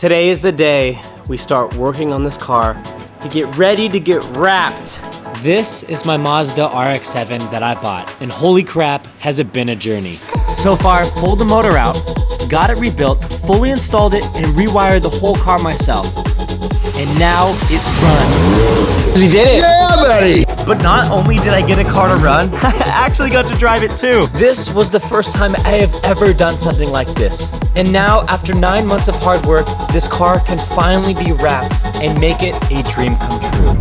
Today is the day we start working on this car to get ready to get wrapped. This is my Mazda RX-7 that I bought, and holy crap, has it been a journey. So far, I've pulled the motor out, got it rebuilt, fully installed it, and rewired the whole car myself. And now it runs. We did it! Yeah, buddy! But not only did I get a car to run, I actually got to drive it too. This was the first time I have ever done something like this. And now, after 9 months of hard work, this car can finally be wrapped and make it a dream come true.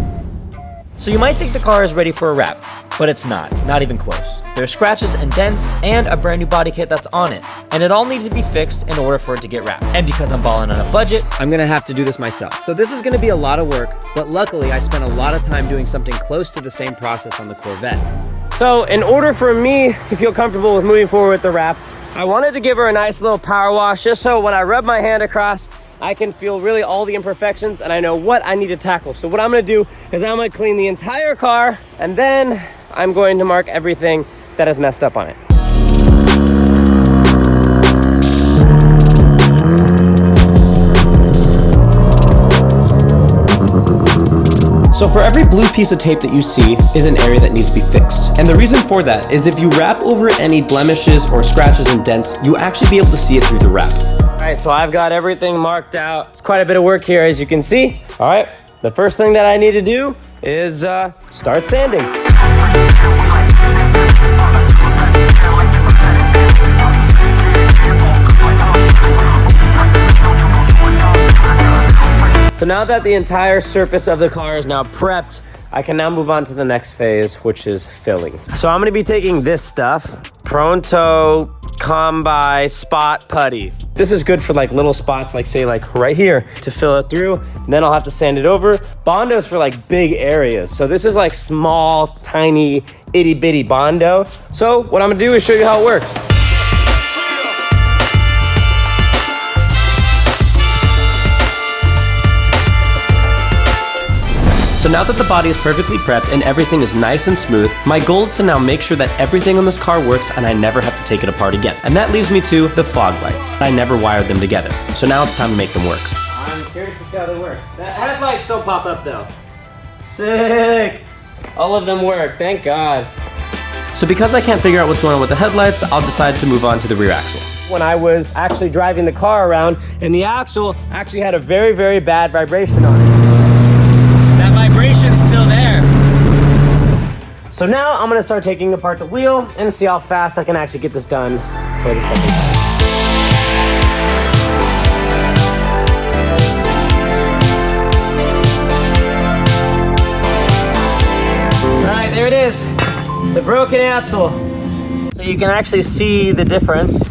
So you might think the car is ready for a wrap, but it's not even close. There's scratches and dents and a brand new body kit that's on it. And it all needs to be fixed in order for it to get wrapped. And because I'm balling on a budget, I'm gonna have to do this myself. So this is gonna be a lot of work, but luckily I spent a lot of time doing something close to the same process on the Corvette. So in order for me to feel comfortable with moving forward with the wrap, I wanted to give her a nice little power wash just so when I rub my hand across, I can feel really all the imperfections and I know what I need to tackle. So what I'm gonna do is I'm gonna clean the entire car and then I'm going to mark everything that is messed up on it. So for every blue piece of tape that you see is an area that needs to be fixed. And the reason for that is if you wrap over any blemishes or scratches and dents, you actually be able to see it through the wrap. All right, so I've got everything marked out. It's quite a bit of work here, as you can see. All right, the first thing that I need to do is start sanding. So now that the entire surface of the car is now prepped, I can now move on to the next phase, which is filling. So I'm gonna be taking this stuff, Pronto Combi Spot Putty. This is good for like little spots, like say like right here, to fill it through. And then I'll have to sand it over. Bondo's for like big areas. So this is like small, tiny, itty bitty Bondo. So what I'm gonna do is show you how it works. So now that the body is perfectly prepped and everything is nice and smooth, my goal is to now make sure that everything on this car works and I never have to take it apart again. And that leaves me to the fog lights. I never wired them together. So now it's time to make them work. I'm curious to see how they work. The headlights don't pop up though. Sick! All of them work, thank God. So because I can't figure out what's going on with the headlights, I'll decide to move on to the rear axle. When I was actually driving the car around, and the axle actually had a very, very bad vibration on it. Vibration's still there. So now I'm gonna start taking apart the wheel and see how fast I can actually get this done for the second time. All right, there it is, the broken axle. So you can actually see the difference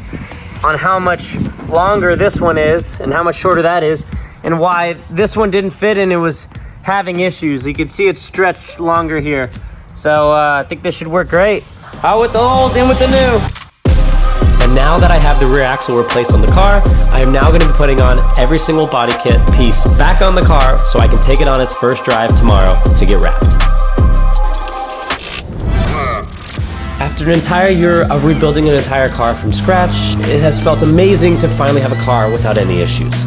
on how much longer this one is and how much shorter that is, and why this one didn't fit and it was having issues. You can see it's stretched longer here. So I think this should work great. Out with the old, in with the new. And now that I have the rear axle replaced on the car, I am now gonna be putting on every single body kit piece back on the car so I can take it on its first drive tomorrow to get wrapped. After an entire year of rebuilding an entire car from scratch, it has felt amazing to finally have a car without any issues.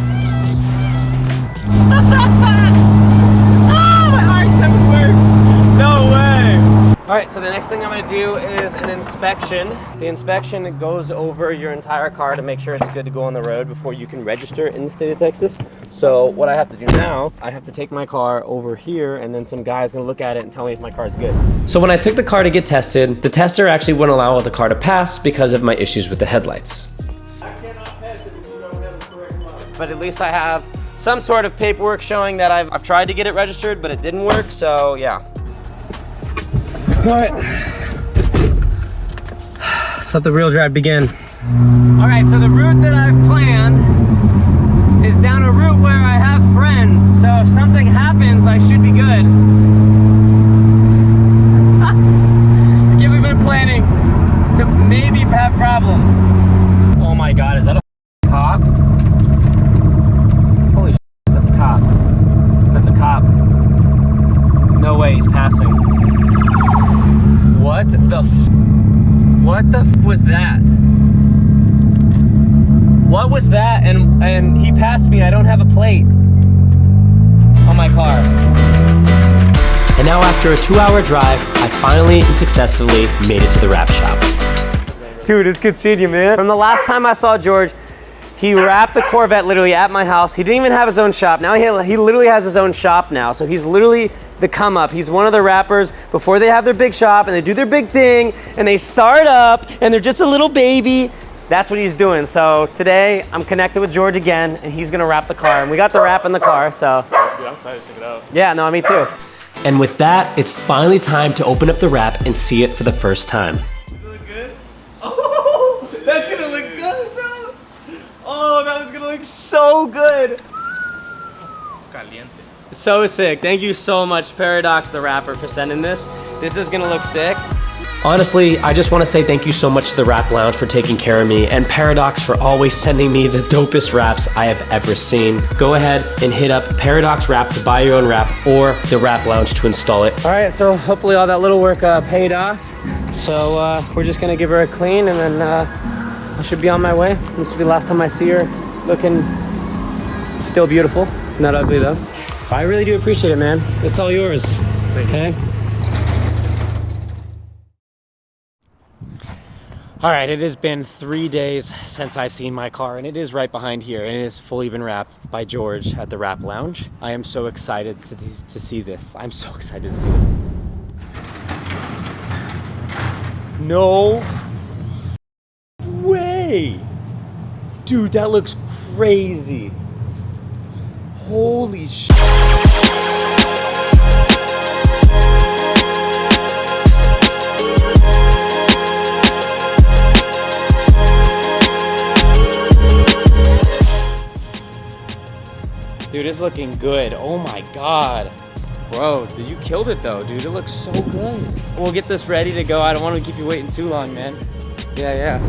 All right, so the next thing I'm gonna do is an inspection. The inspection goes over your entire car to make sure it's good to go on the road before you can register in the state of Texas. So what I have to do now, I have to take my car over here and then some guy's gonna look at it and tell me if my car's good. So when I took the car to get tested, the tester actually wouldn't allow the car to pass because of my issues with the headlights. I cannot pass it if you don't have the correct model. But at least I have some sort of paperwork showing that I've tried to get it registered, but it didn't work, so yeah. All right, let's let the real drive begin. All right, so the route that I've planned is down a route where I have friends. So if something happens, I should be good. I can't believe I'm planning to maybe have problems. Oh my God, is that a cop? Holy shit, that's a cop. That's a cop. No way he's passing. What the f was that? What was that? And he passed me. I don't have a plate on my car. And now after a 2-hour drive, I finally and successfully made it to the wrap shop. Dude, it's good seeing you, man. From the last time I saw George, he wrapped the Corvette literally at my house. He didn't even have his own shop. Now he literally has his own shop now. So he's literally the come up. He's one of the rappers before they have their big shop and they do their big thing and they start up and they're just a little baby. That's what he's doing. So today I'm connected with George again and he's gonna wrap the car. And we got the wrap in the car, so. Dude, I'm excited to check it out. Yeah, no, me too. And with that, it's finally time to open up the wrap and see it for the first time. Does it look good? Oh, that's gonna look good, bro. Oh, that was gonna look so good. Caliente. So sick. Thank you so much, Paradox the rapper, for sending this. This is gonna look sick. Honestly, I just want to say thank you so much to the Rap Lounge for taking care of me and Paradox for always sending me the dopest raps I have ever seen. Go ahead and hit up Paradox Rap to buy your own rap or the Rap Lounge to install it. All right, so hopefully all that little work paid off. So we're just gonna give her a clean and then I should be on my way. This will be the last time I see her looking still beautiful. Not ugly though. I really do appreciate it, man. It's all yours. Okay? All right, it has been 3 days since I've seen my car, and it is right behind here, and it has fully been wrapped by George at the Rap Lounge. I am so excited to see this. I'm so excited to see it. No way! Dude, that looks crazy. Holy shit. Dude, it's looking good. Oh my God. Bro, you killed it though, dude. It looks so good. We'll get this ready to go. I don't want to keep you waiting too long, man. Yeah.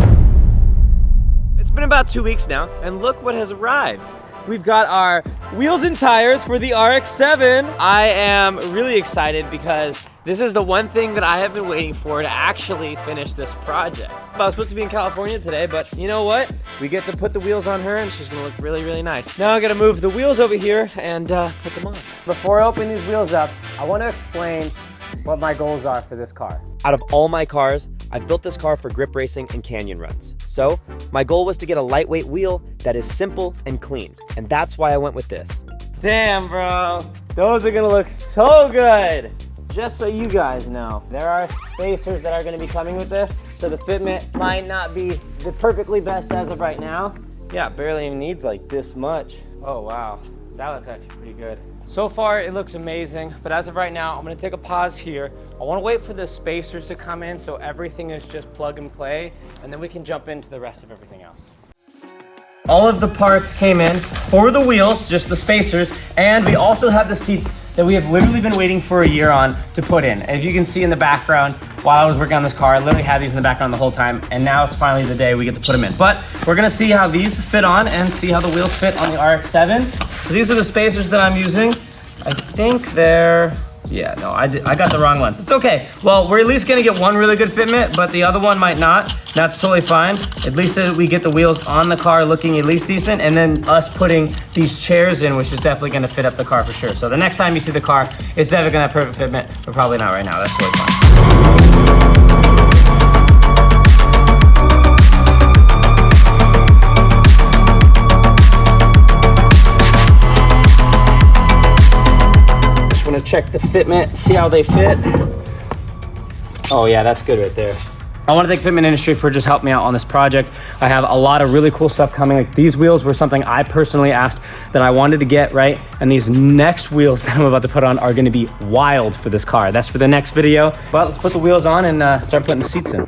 It's been about 2 weeks now, and look what has arrived. We've got our wheels and tires for the RX-7. I am really excited because this is the one thing that I have been waiting for to actually finish this project. I was supposed to be in California today, but you know what? We get to put the wheels on her and she's gonna look really, really nice. Now I'm gonna move the wheels over here and put them on. Before I open these wheels up, I wanna explain what my goals are for this car. Out of all my cars, I've built this car for grip racing and canyon runs. So my goal was to get a lightweight wheel that is simple and clean. And that's why I went with this. Damn, bro. Those are gonna look so good. Just so you guys know, there are spacers that are gonna be coming with this. So the fitment might not be the perfectly best as of right now. Yeah, it barely even needs like this much. Oh, wow. That looks actually pretty good. So far, it looks amazing, but as of right now, I'm gonna take a pause here. I wanna wait for the spacers to come in so everything is just plug and play, and then we can jump into the rest of everything else. All of the parts came in for the wheels, just the spacers, and we also have the seats that we have literally been waiting for a year on to put in. As you can see in the background, while I was working on this car, I literally had these in the background the whole time, and now it's finally the day we get to put them in. But we're gonna see how these fit on and see how the wheels fit on the RX-7. So these are the spacers that I'm using. I think they're, yeah, no, I got the wrong ones. It's okay. Well, we're at least gonna get one really good fitment, but the other one might not. That's totally fine. At least we get the wheels on the car looking at least decent, and then us putting these chairs in, which is definitely gonna fit up the car for sure. So the next time you see the car, it's definitely gonna have perfect fitment, but probably not right now. That's totally fine. Check the fitment, see how they fit. Oh yeah, that's good right there. I want to thank Fitment Industry for just helping me out on this project. I have a lot of really cool stuff coming. Like these wheels were something I personally asked that I wanted to get, right? And these next wheels that I'm about to put on are going to be wild for this car. That's for the next video. But let's put the wheels on and start putting the seats in.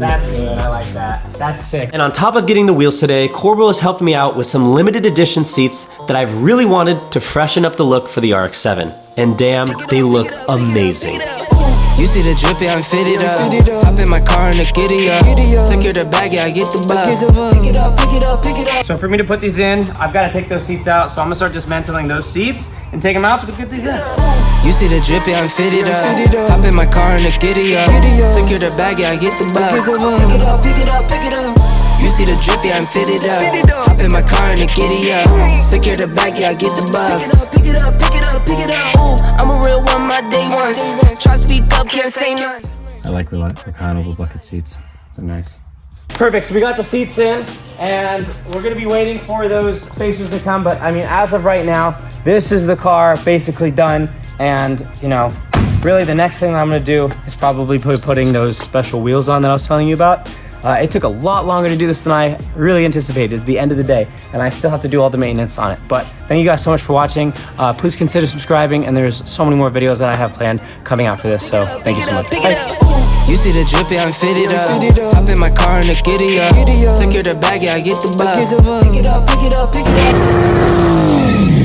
That's good, I like that. That's sick. And on top of getting the wheels today, Corbo has helped me out with some limited edition seats that I've really wanted to freshen up the look for the RX-7. And damn, they look amazing. You see the drippy, I'm fitted up. Hop in my car and the giddy up. Secure the bag, yeah, I get the bus. Pick it up, pick it up, pick it up. So for me to put these in, I've got to take those seats out. So I'm gonna start dismantling those seats and take them out so we can get these in. You see the drippy, I'm fitted up. Hop in my car and the giddy up. Secure the bag, yeah, I get the bus. Pick it up, pick it up, pick it up. You see the drippy, I'm fitted up. Hop in my car and the giddy up. Secure the bag, yeah, I get the bus. Pick it up, pick it up, pick it up, pick it up. Ooh, I'm a real one, my day ones. Try to speak up, can't say nothing. I like the reclinable bucket seats. They're nice. Perfect, so we got the seats in and we're gonna be waiting for those spacers to come, but I mean, as of right now, this is the car basically done. And you know, really the next thing I'm gonna do is probably putting those special wheels on that I was telling you about. It took a lot longer to do this than I really anticipated. It's the end of the day, and I still have to do all the maintenance on it. But thank you guys so much for watching. Please consider subscribing, and there's so many more videos that I have planned coming out for this, so thank you so much. Bye. You see the drippy, I'm fitted up. Hop in my car and the giddy up. Secure the bag, yeah, I get the bus. Pick it up, pick it up, pick it up.